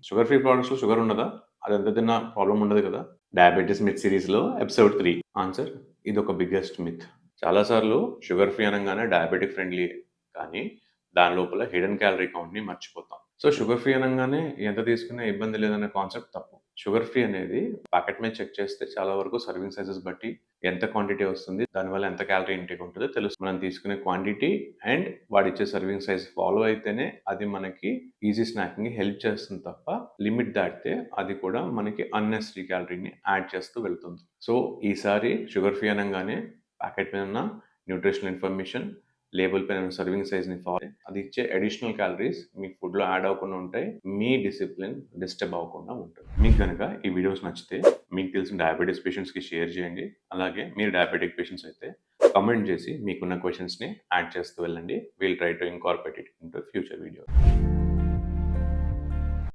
Sugar free ప్రొడక్ట్స్‌లో sugar ఉండదా? అదెంత తిన్నా ప్రాబ్లమ్ ఉండదు కదా! 'డయాబెటిస్ మిత్' సీరీస్‌లో ఎపిసోడ్ 3 ఆన్సర్ ఇదొక బిగ్గెస్ట్ మిత్. చాలా సార్లు షుగర్ ఫ్రీ అనంగానే డయాబెటిక్ ఫ్రెండ్లీ కానీ దాని లోపల హిడెన్ క్యాలరీ కౌంట్‌ని మర్చిపోతాం. సో, షుగర్ ఫ్రీ అనంగానే ఎంత తీసుకున్నా ఇబ్బంది లేదనే కాన్సెప్ట్ తప్పు. షుగర్ ఫ్రీ అనేది ప్యాకెట్ మీద చెక్ చేస్తే చాలా వరకు సర్వింగ్ సైజెస్ బట్టి ఎంత క్వాంటిటీ వస్తుంది, దానివల్ల ఎంత క్యాలరీ ఇంటేక్ ఉంటదో తెలుస్తుంది. మనం తీసుకునే క్వాంటిటీ అండ్ వాడిచ్చే సర్వింగ్ సైజ్ ఫాలో అయితేనే అది మనకి ఈజీ స్నాకింగ్‌కి హెల్ప్ చేస్తుంది తప్ప, లిమిట్ దాటితే అది కూడా మనకి అన్నెసెసరీ క్యాలరీని యాడ్ చేస్తూ వెళ్తుంది. సో, ఈసారి షుగర్ ఫ్రీ అనంగానే ప్యాకెట్ మీద ఉన్న న్యూట్రిషనల్ ఇన్ఫర్మేషన్, లేబుల్ పైన ఉన్న సర్వింగ్ సైజ్‌ని ఫాలో అది ఇచ్చే అడిషనల్ క్యాలరీస్ మీ ఫుడ్‌లో యాడ్ అవ్వకుండా ఉంటాయి. మీ డిసిప్లిన్ డిస్టర్బ్ అవ్వకుండా ఉంటుంది. మీకు గనక ఈ వీడియోస్ నచ్చితే మీకు తెలిసిన డయాబెటిస్ పేషెంట్స్‌కి షేర్ చేయండి. అలాగే మీరు డయాబెటిక్ పేషెంట్స్ అయితే కామెంట్ చేసి మీకున్న క్వెషన్స్‌ని యాడ్ చేస్తూ వెళ్ళండి. Will try to incorporate it into future videos.